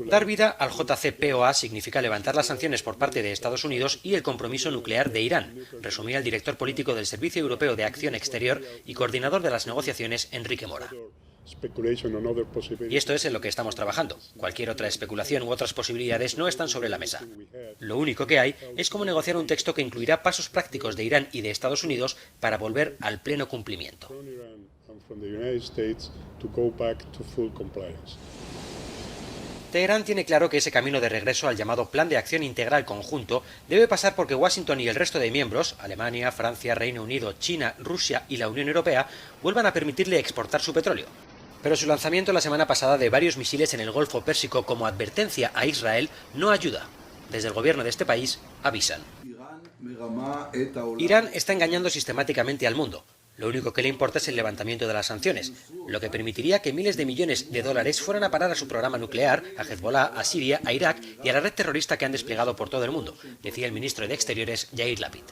Dar vida al JCPOA significa levantar las sanciones por parte de Estados Unidos y el compromiso nuclear de Irán, resumía el director político del Servicio Europeo de Acción Exterior y coordinador de las negociaciones, Enrique Mora. Y esto es en lo que estamos trabajando. Cualquier otra especulación u otras posibilidades no están sobre la mesa. Lo único que hay es cómo negociar un texto que incluirá pasos prácticos de Irán y de Estados Unidos para volver al pleno cumplimiento. Teherán tiene claro que ese camino de regreso al llamado Plan de Acción Integral Conjunto debe pasar porque Washington y el resto de miembros, Alemania, Francia, Reino Unido, China, Rusia y la Unión Europea, vuelvan a permitirle exportar su petróleo. Pero su lanzamiento la semana pasada de varios misiles en el Golfo Pérsico como advertencia a Israel no ayuda. desde el gobierno de este país avisan. Irán está engañando sistemáticamente al mundo. Lo único que le importa es el levantamiento de las sanciones, lo que permitiría que miles de millones de dólares fueran a parar a su programa nuclear, a Hezbollah, a Siria, a Irak y a la red terrorista que han desplegado por todo el mundo, decía el ministro de Exteriores, Yair Lapid.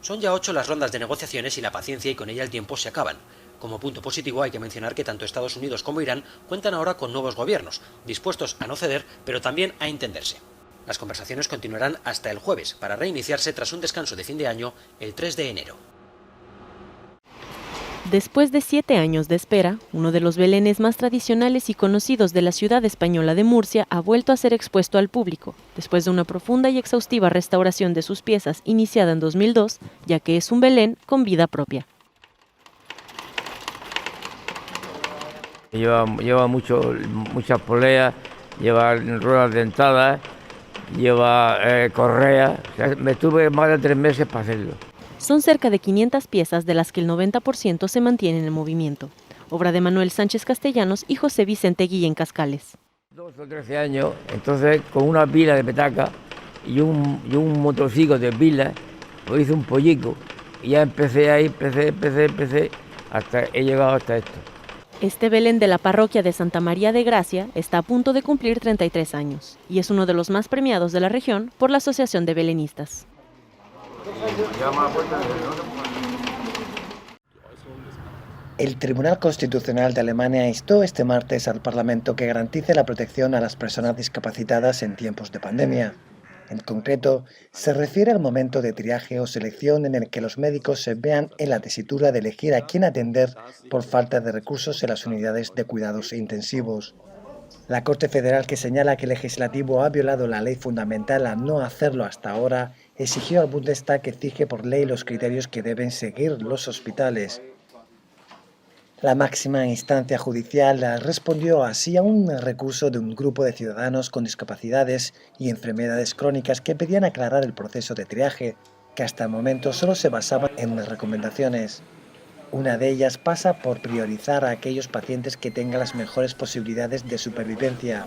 Son ya 8 las rondas de negociaciones y la paciencia y con ella el tiempo se acaban. Como punto positivo hay que mencionar que tanto Estados Unidos como Irán cuentan ahora con nuevos gobiernos, dispuestos a no ceder, pero también a entenderse. Las conversaciones continuarán hasta el jueves, para reiniciarse tras un descanso de fin de año el 3 de enero. Después de 7 años de espera, uno de los belenes más tradicionales y conocidos de la ciudad española de Murcia ha vuelto a ser expuesto al público, después de una profunda y exhaustiva restauración de sus piezas iniciada en 2002, ya que es un Belén con vida propia. Lleva muchas poleas, lleva ruedas dentadas, lleva correa. O sea, me tuve más de 3 meses para hacerlo. Son cerca de 500 piezas, de las que el 90% se mantienen en movimiento. Obra de Manuel Sánchez Castellanos y José Vicente Guillén Cascales. 12 o 13 años, entonces con una pila de petaca y un motociclo de pila, pues hice un pollico. Y ya empecé ahí, empecé, hasta he llegado hasta esto. Este Belén de la parroquia de Santa María de Gracia está a punto de cumplir 33 años y es uno de los más premiados de la región por la Asociación de Belenistas. El Tribunal Constitucional de Alemania instó este martes al Parlamento que garantice la protección a las personas discapacitadas en tiempos de pandemia. En concreto, se refiere al momento de triaje o selección en el que los médicos se vean en la tesitura de elegir a quién atender por falta de recursos en las unidades de cuidados intensivos. La Corte Federal, que señala que el legislativo ha violado la ley fundamental al no hacerlo hasta ahora, exigió al Bundestag que fije por ley los criterios que deben seguir los hospitales. La máxima instancia judicial respondió así a un recurso de un grupo de ciudadanos con discapacidades y enfermedades crónicas que pedían aclarar el proceso de triaje, que hasta el momento solo se basaba en recomendaciones. Una de ellas pasa por priorizar a aquellos pacientes que tengan las mejores posibilidades de supervivencia.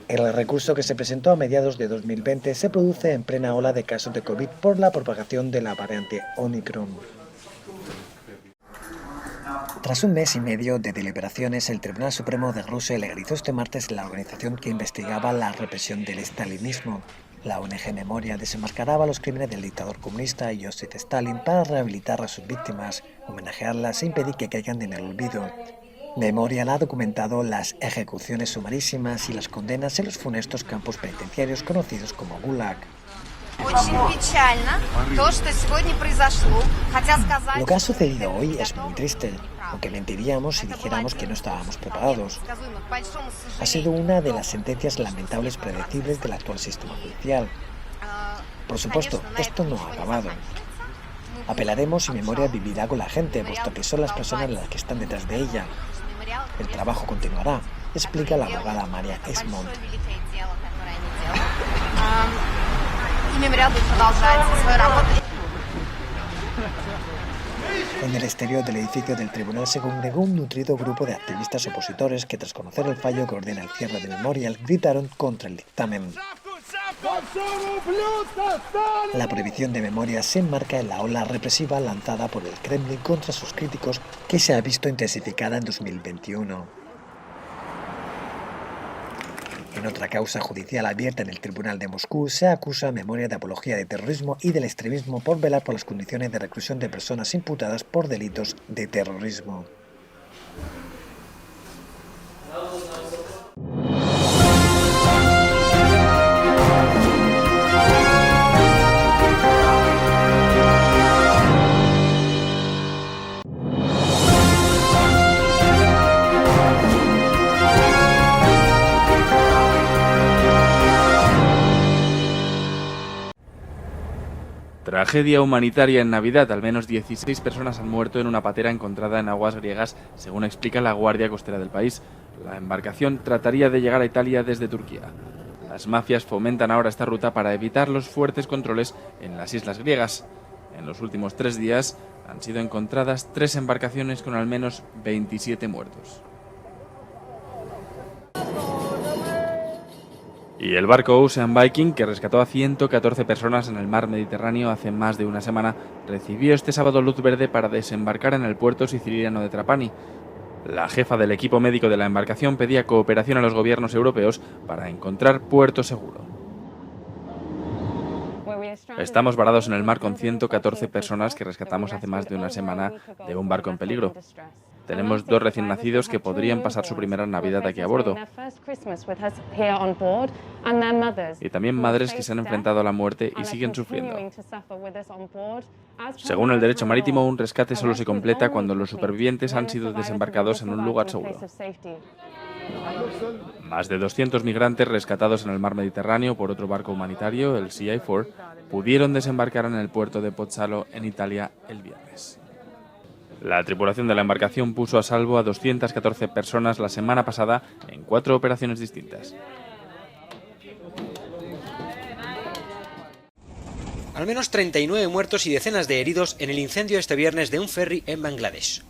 El recurso, que se presentó a mediados de 2020, se produce en plena ola de casos de COVID por la propagación de la variante Omicron. Tras un mes y medio de deliberaciones, el Tribunal Supremo de Rusia legalizó este martes la organización que investigaba la represión del estalinismo. La ONG Memoria desenmascaraba los crímenes del dictador comunista Joseph Stalin para rehabilitar a sus víctimas, homenajearlas e impedir que caigan en el olvido. Memoria ha documentado las ejecuciones sumarísimas y las condenas en los funestos campos penitenciarios conocidos como Gulag. Lo que ha sucedido hoy es muy triste, aunque mentiríamos si dijéramos que no estábamos preparados. Ha sido una de las sentencias lamentables predecibles del actual sistema judicial. Por supuesto, esto no ha acabado. Apelaremos y Memoria vivirá con la gente, puesto que son las personas las que están detrás de ella. El trabajo continuará, explica la abogada María Esmond. En el exterior del edificio del tribunal se congregó un nutrido grupo de activistas opositores que, tras conocer el fallo que ordena el cierre de Memorial, gritaron contra el dictamen. La prohibición de Memoria se enmarca en la ola represiva lanzada por el Kremlin contra sus críticos, que se ha visto intensificada en 2021. En otra causa judicial abierta en el Tribunal de Moscú, se acusa a Memoria de apología de terrorismo y del extremismo por velar por las condiciones de reclusión de personas imputadas por delitos de terrorismo. Tragedia humanitaria en Navidad. Al menos 16 personas han muerto en una patera encontrada en aguas griegas, según explica la Guardia Costera del país. La embarcación trataría de llegar a Italia desde Turquía. Las mafias fomentan ahora esta ruta para evitar los fuertes controles en las islas griegas. En los últimos 3 días han sido encontradas 3 embarcaciones con al menos 27 muertos. Y el barco Ocean Viking, que rescató a 114 personas en el mar Mediterráneo hace más de una semana, recibió este sábado luz verde para desembarcar en el puerto siciliano de Trapani. La jefa del equipo médico de la embarcación pedía cooperación a los gobiernos europeos para encontrar puerto seguro. Estamos varados en el mar con 114 personas que rescatamos hace más de una semana de un barco en peligro. Tenemos 2 recién nacidos que podrían pasar su primera Navidad aquí a bordo. Y también madres que se han enfrentado a la muerte y siguen sufriendo. Según el derecho marítimo, un rescate solo se completa cuando los supervivientes han sido desembarcados en un lugar seguro. Más de 200 migrantes rescatados en el mar Mediterráneo por otro barco humanitario, el Sea 4, pudieron desembarcar en el puerto de Pozzallo, en Italia, el viernes. La tripulación de la embarcación puso a salvo a 214 personas la semana pasada en 4 operaciones distintas. Al menos 39 muertos y decenas de heridos en el incendio este viernes de un ferry en Bangladesh.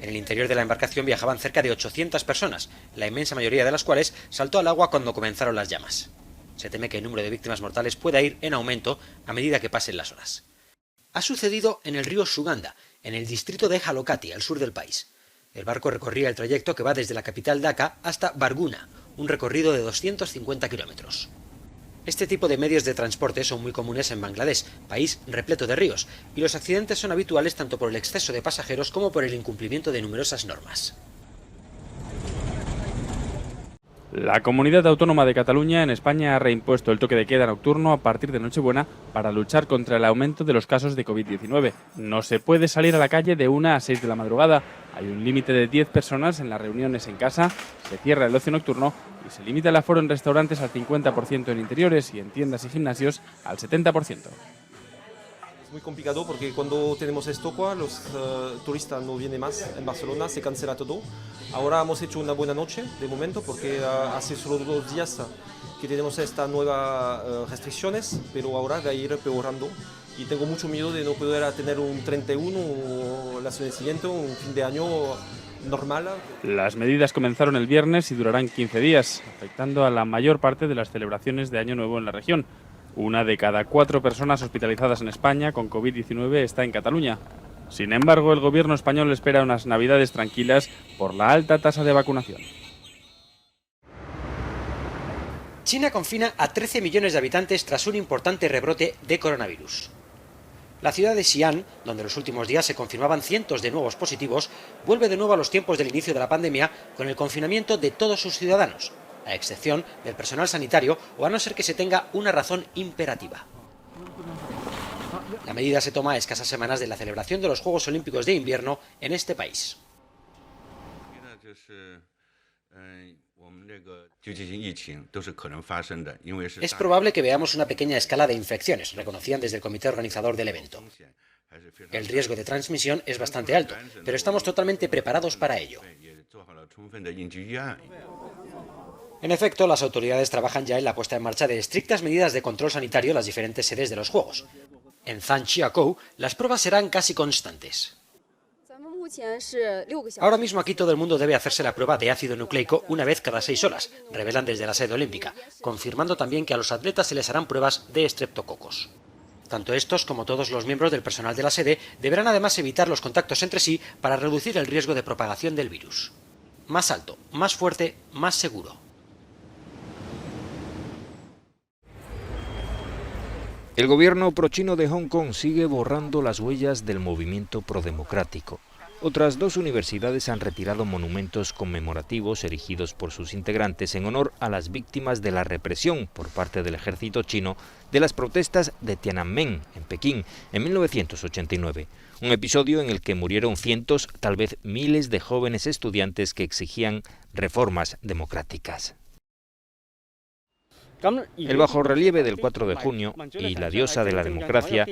En el interior de la embarcación viajaban cerca de 800 personas, la inmensa mayoría de las cuales saltó al agua cuando comenzaron las llamas. Se teme que el número de víctimas mortales pueda ir en aumento a medida que pasen las horas. Ha sucedido en el río Suganda, en el distrito de Jalokati, al sur del país. El barco recorría el trayecto que va desde la capital Dhaka hasta Barguna, un recorrido de 250 kilómetros. Este tipo de medios de transporte son muy comunes en Bangladesh, país repleto de ríos, y los accidentes son habituales tanto por el exceso de pasajeros como por el incumplimiento de numerosas normas. La Comunidad Autónoma de Cataluña en España ha reimpuesto el toque de queda nocturno a partir de Nochebuena para luchar contra el aumento de los casos de COVID-19. No se puede salir a la calle de 1 a 6 de la madrugada. Hay un límite de 10 personas en las reuniones en casa, se cierra el ocio nocturno y se limita el aforo en restaurantes al 50% en interiores y en tiendas y gimnasios al 70%. Es muy complicado porque cuando tenemos esto, los turistas no vienen más en Barcelona, se cancela todo. Ahora hemos hecho una buena noche de momento porque hace solo 2 días que tenemos estas nuevas restricciones, pero ahora va a ir empeorando y tengo mucho miedo de no poder tener un 31 o la semana siguiente, un fin de año normal. Las medidas comenzaron el viernes y durarán 15 días, afectando a la mayor parte de las celebraciones de Año Nuevo en la región. 1 de cada 4 personas hospitalizadas en España con COVID-19 está en Cataluña. Sin embargo, el gobierno español espera unas navidades tranquilas por la alta tasa de vacunación. China confina a 13 millones de habitantes tras un importante rebrote de coronavirus. La ciudad de Xi'an, donde los últimos días se confirmaban cientos de nuevos positivos, vuelve de nuevo a los tiempos del inicio de la pandemia con el confinamiento de todos sus ciudadanos, a excepción del personal sanitario o a no ser que se tenga una razón imperativa. La medida se toma a escasas semanas de la celebración de los Juegos Olímpicos de Invierno en este país. Es probable que veamos una pequeña escala de infecciones, reconocían desde el comité organizador del evento. El riesgo de transmisión es bastante alto, pero estamos totalmente preparados para ello. En efecto, las autoridades trabajan ya en la puesta en marcha de estrictas medidas de control sanitario en las diferentes sedes de los Juegos. En Zhangjiakou, las pruebas serán casi constantes. Ahora mismo aquí todo el mundo debe hacerse la prueba de ácido nucleico una vez cada 6 horas, revelan desde la sede olímpica, confirmando también que a los atletas se les harán pruebas de estreptococos. Tanto estos como todos los miembros del personal de la sede deberán además evitar los contactos entre sí para reducir el riesgo de propagación del virus. Más alto, más fuerte, más seguro. El gobierno prochino de Hong Kong sigue borrando las huellas del movimiento prodemocrático. Otras 2 universidades han retirado monumentos conmemorativos erigidos por sus integrantes en honor a las víctimas de la represión por parte del ejército chino de las protestas de Tiananmen, en Pekín, en 1989. Un episodio en el que murieron cientos, tal vez miles de jóvenes estudiantes que exigían reformas democráticas. El bajorrelieve del 4 de junio y la diosa de la democracia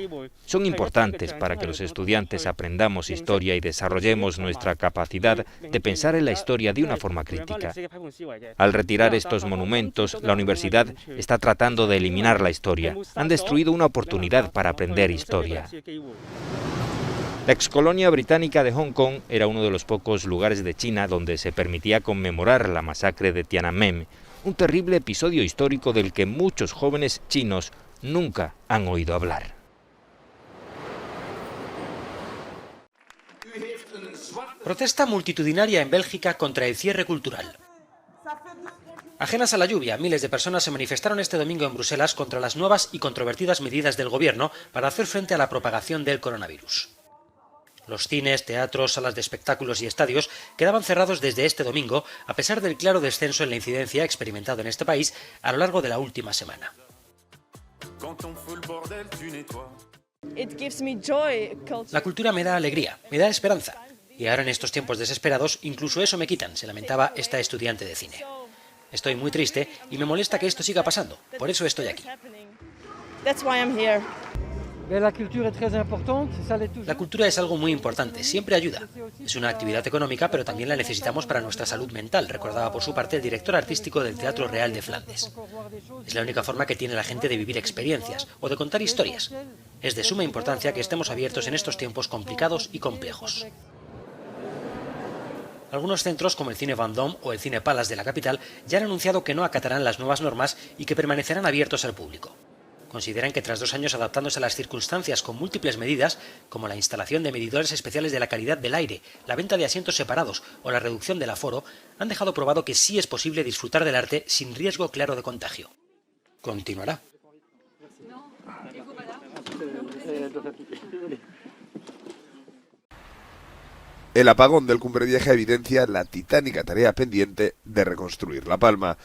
son importantes para que los estudiantes aprendamos historia y desarrollemos nuestra capacidad de pensar en la historia de una forma crítica. Al retirar estos monumentos, la universidad está tratando de eliminar la historia. Han destruido una oportunidad para aprender historia. La excolonia británica de Hong Kong era uno de los pocos lugares de China donde se permitía conmemorar la masacre de Tiananmen, un terrible episodio histórico del que muchos jóvenes chinos nunca han oído hablar. Protesta multitudinaria en Bélgica contra el cierre cultural. Ajenas a la lluvia, miles de personas se manifestaron este domingo en Bruselas contra las nuevas y controvertidas medidas del gobierno para hacer frente a la propagación del coronavirus. Los cines, teatros, salas de espectáculos y estadios quedaban cerrados desde este domingo, a pesar del claro descenso en la incidencia experimentado en este país a lo largo de la última semana. La cultura me da alegría, me da esperanza. Y ahora en estos tiempos desesperados, incluso eso me quitan, se lamentaba esta estudiante de cine. Estoy muy triste y me molesta que esto siga pasando, por eso estoy aquí. La cultura es algo muy importante, siempre ayuda. Es una actividad económica, pero también la necesitamos para nuestra salud mental, recordaba por su parte el director artístico del Teatro Real de Flandes. Es la única forma que tiene la gente de vivir experiencias o de contar historias. Es de suma importancia que estemos abiertos en estos tiempos complicados y complejos. Algunos centros, como el Cine Vendôme o el Cine Palace de la capital, ya han anunciado que no acatarán las nuevas normas y que permanecerán abiertos al público. Consideran que tras 2 años adaptándose a las circunstancias con múltiples medidas, como la instalación de medidores especiales de la calidad del aire, la venta de asientos separados o la reducción del aforo, han dejado probado que sí es posible disfrutar del arte sin riesgo claro de contagio. Continuará. El apagón del Cumbre Vieja evidencia la titánica tarea pendiente de reconstruir La Palma.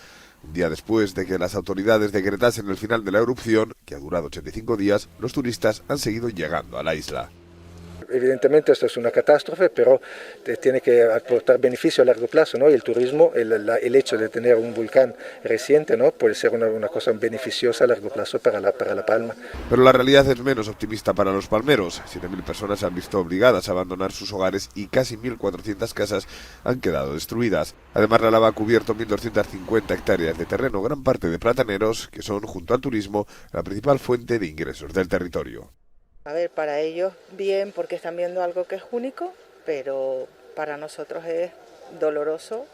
Un día después de que las autoridades decretasen el final de la erupción, que ha durado 85 días, los turistas han seguido llegando a la isla. Evidentemente esto es una catástrofe, pero tiene que aportar beneficio a largo plazo, ¿no? Y el turismo, el hecho de tener un volcán reciente, ¿no? Puede ser una cosa beneficiosa a largo plazo para La Palma. Pero la realidad es menos optimista para los palmeros. 7.000 personas se han visto obligadas a abandonar sus hogares y casi 1.400 casas han quedado destruidas. Además, la lava ha cubierto 1.250 hectáreas de terreno, gran parte de plataneros, que son, junto al turismo, la principal fuente de ingresos del territorio. A ver, para ellos bien, porque están viendo algo que es único, pero para nosotros es doloroso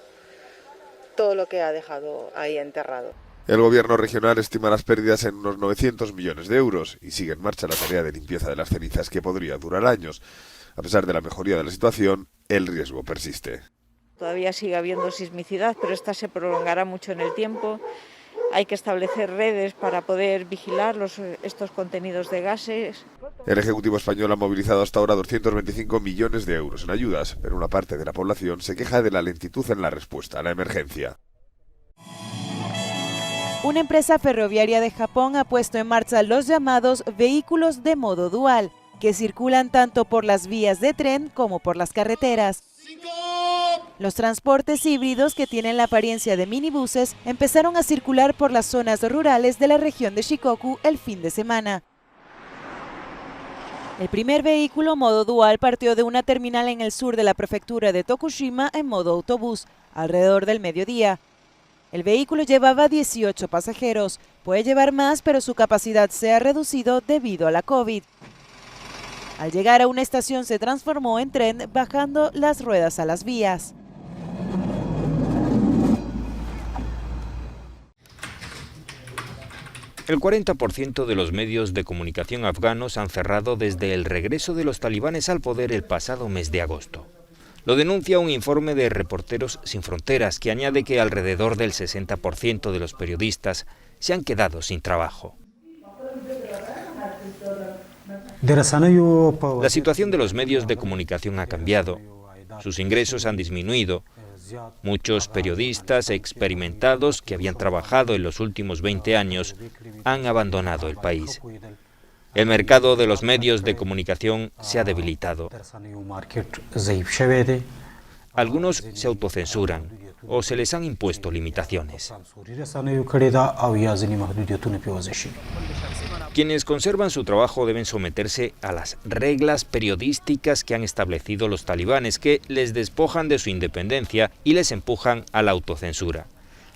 todo lo que ha dejado ahí enterrado. El gobierno regional estima las pérdidas en unos 900 millones de euros y sigue en marcha la tarea de limpieza de las cenizas que podría durar años. A pesar de la mejoría de la situación, el riesgo persiste. Todavía sigue habiendo sismicidad, pero esta se prolongará mucho en el tiempo. Hay que establecer redes para poder vigilar estos contenidos de gases. El Ejecutivo español ha movilizado hasta ahora 225 millones de euros en ayudas, pero una parte de la población se queja de la lentitud en la respuesta a la emergencia. Una empresa ferroviaria de Japón ha puesto en marcha los llamados vehículos de modo dual, que circulan tanto por las vías de tren como por las carreteras. Los transportes híbridos, que tienen la apariencia de minibuses, empezaron a circular por las zonas rurales de la región de Shikoku el fin de semana. El primer vehículo modo dual partió de una terminal en el sur de la prefectura de Tokushima en modo autobús, alrededor del mediodía. El vehículo llevaba 18 pasajeros, puede llevar más, pero su capacidad se ha reducido debido a la COVID. Al llegar a una estación se transformó en tren, bajando las ruedas a las vías. El 40% de los medios de comunicación afganos han cerrado desde el regreso de los talibanes al poder el pasado mes de agosto. Lo denuncia un informe de Reporteros Sin Fronteras, que añade que alrededor del 60% de los periodistas se han quedado sin trabajo. La situación de los medios de comunicación ha cambiado. Sus ingresos han disminuido. Muchos periodistas experimentados que habían trabajado en los últimos 20 años han abandonado el país. El mercado de los medios de comunicación se ha debilitado. Algunos se autocensuran o se les han impuesto limitaciones. Quienes conservan su trabajo deben someterse a las reglas periodísticas que han establecido los talibanes, que les despojan de su independencia y les empujan a la autocensura.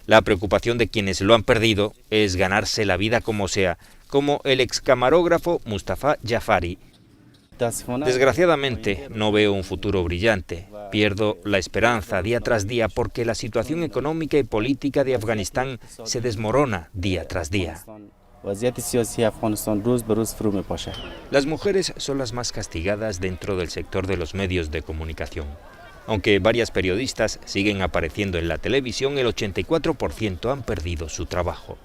La preocupación de quienes lo han perdido es ganarse la vida como sea, como el excamarógrafo Mustafa Jafari. Desgraciadamente, no veo un futuro brillante. Pierdo la esperanza día tras día porque la situación económica y política de Afganistán se desmorona día tras día. Las mujeres son las más castigadas dentro del sector de los medios de comunicación. Aunque varias periodistas siguen apareciendo en la televisión, el 84% han perdido su trabajo.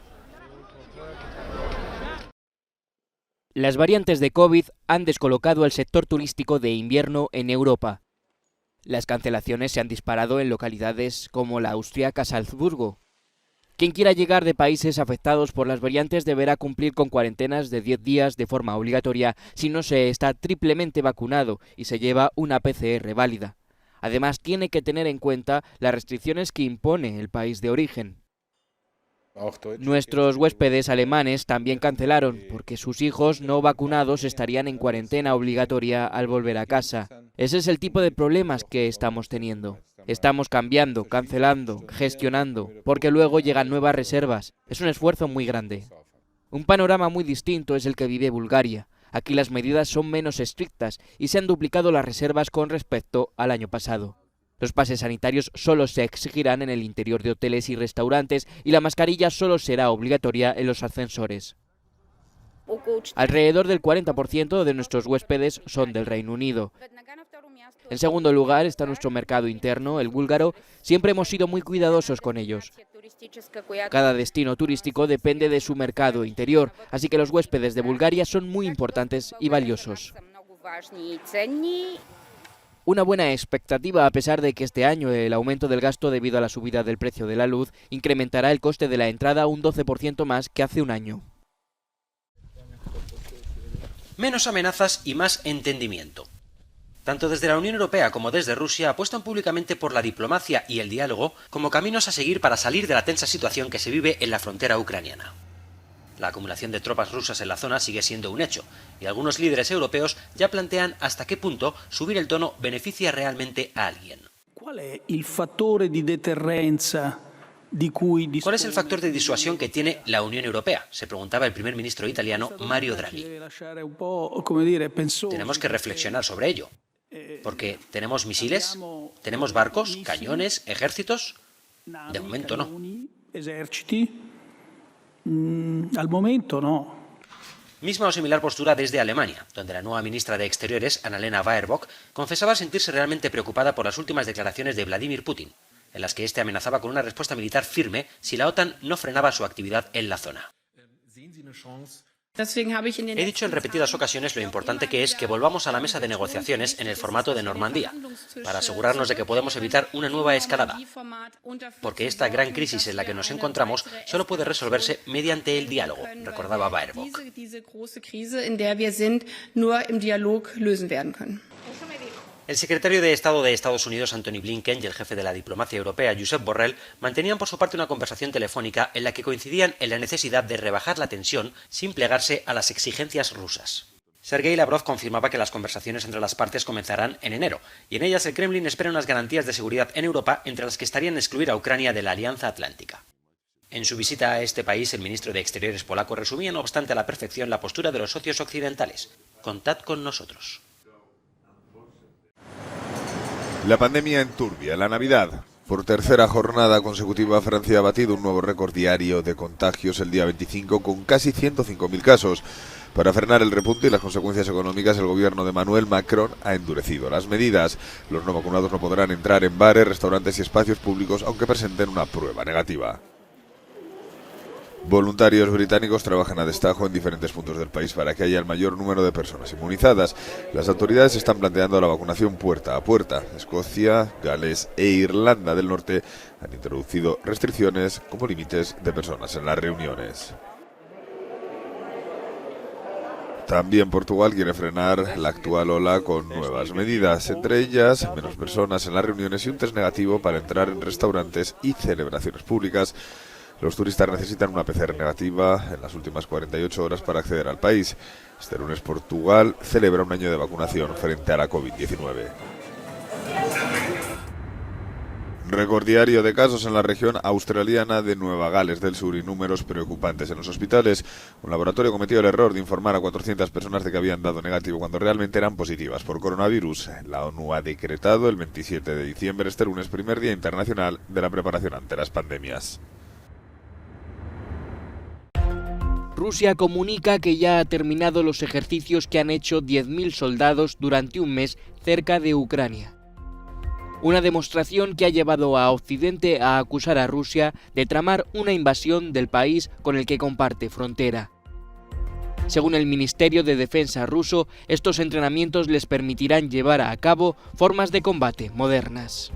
Las variantes de COVID han descolocado el sector turístico de invierno en Europa. Las cancelaciones se han disparado en localidades como la austriaca Salzburgo. Quien quiera llegar de países afectados por las variantes deberá cumplir con cuarentenas de 10 días de forma obligatoria si no se está triplemente vacunado y se lleva una PCR válida. Además, tiene que tener en cuenta las restricciones que impone el país de origen. Nuestros huéspedes alemanes también cancelaron porque sus hijos no vacunados estarían en cuarentena obligatoria al volver a casa. Ese es el tipo de problemas que estamos teniendo. Estamos cambiando, cancelando, gestionando, porque luego llegan nuevas reservas. Es un esfuerzo muy grande. Un panorama muy distinto es el que vive Bulgaria. Aquí las medidas son menos estrictas y se han duplicado las reservas con respecto al año pasado. Los pases sanitarios solo se exigirán en el interior de hoteles y restaurantes y la mascarilla solo será obligatoria en los ascensores. Alrededor del 40% de nuestros huéspedes son del Reino Unido. En segundo lugar está nuestro mercado interno, el búlgaro. Siempre hemos sido muy cuidadosos con ellos. Cada destino turístico depende de su mercado interior, así que los huéspedes de Bulgaria son muy importantes y valiosos. Una buena expectativa a pesar de que este año el aumento del gasto debido a la subida del precio de la luz incrementará el coste de la entrada un 12% más que hace un año. Menos amenazas y más entendimiento. Tanto desde la Unión Europea como desde Rusia apuestan públicamente por la diplomacia y el diálogo como caminos a seguir para salir de la tensa situación que se vive en la frontera ucraniana. La acumulación de tropas rusas en la zona sigue siendo un hecho, y algunos líderes europeos ya plantean hasta qué punto subir el tono beneficia realmente a alguien. ¿Cuál es el factor de disuasión que tiene la Unión Europea? Se preguntaba el primer ministro italiano Mario Draghi. Tenemos que reflexionar sobre ello, porque tenemos misiles, tenemos barcos, cañones, ejércitos. De momento no. Al momento no. Misma o similar postura desde Alemania, donde la nueva ministra de Exteriores, Annalena Baerbock, confesaba sentirse realmente preocupada por las últimas declaraciones de Vladimir Putin, en las que éste amenazaba con una respuesta militar firme si la OTAN no frenaba su actividad en la zona. He dicho en repetidas ocasiones lo importante que es que volvamos a la mesa de negociaciones en el formato de Normandía, para asegurarnos de que podemos evitar una nueva escalada, porque esta gran crisis en la que nos encontramos solo puede resolverse mediante el diálogo, recordaba Baerbock. El secretario de Estado de Estados Unidos, Antony Blinken, y el jefe de la diplomacia europea, Josep Borrell, mantenían por su parte una conversación telefónica en la que coincidían en la necesidad de rebajar la tensión sin plegarse a las exigencias rusas. Sergei Lavrov confirmaba que las conversaciones entre las partes comenzarán en enero, y en ellas el Kremlin espera unas garantías de seguridad en Europa, entre las que estarían excluir a Ucrania de la Alianza Atlántica. En su visita a este país, el ministro de Exteriores polaco resumía no obstante a la perfección la postura de los socios occidentales. Contad con nosotros. La pandemia enturbia la Navidad. Por tercera jornada consecutiva, Francia ha batido un nuevo récord diario de contagios el día 25 con casi 105.000 casos. Para frenar el repunte y las consecuencias económicas, el gobierno de Emmanuel Macron ha endurecido las medidas. Los no vacunados no podrán entrar en bares, restaurantes y espacios públicos aunque presenten una prueba negativa. Voluntarios británicos trabajan a destajo en diferentes puntos del país para que haya el mayor número de personas inmunizadas. Las autoridades están planteando la vacunación puerta a puerta. Escocia, Gales e Irlanda del Norte han introducido restricciones como límites de personas en las reuniones. También Portugal quiere frenar la actual ola con nuevas medidas, entre ellas menos personas en las reuniones y un test negativo para entrar en restaurantes y celebraciones públicas. Los turistas necesitan una PCR negativa en las últimas 48 horas para acceder al país. Este lunes Portugal celebra un año de vacunación frente a la COVID-19. Récord diario de casos en la región australiana de Nueva Gales del Sur y números preocupantes en los hospitales. Un laboratorio cometió el error de informar a 400 personas de que habían dado negativo cuando realmente eran positivas por coronavirus. La ONU ha decretado el 27 de diciembre, este lunes, primer día internacional de la preparación ante las pandemias. Rusia comunica que ya ha terminado los ejercicios que han hecho 10.000 soldados durante un mes cerca de Ucrania. Una demostración que ha llevado a Occidente a acusar a Rusia de tramar una invasión del país con el que comparte frontera. Según el Ministerio de Defensa ruso, estos entrenamientos les permitirán llevar a cabo formas de combate modernas.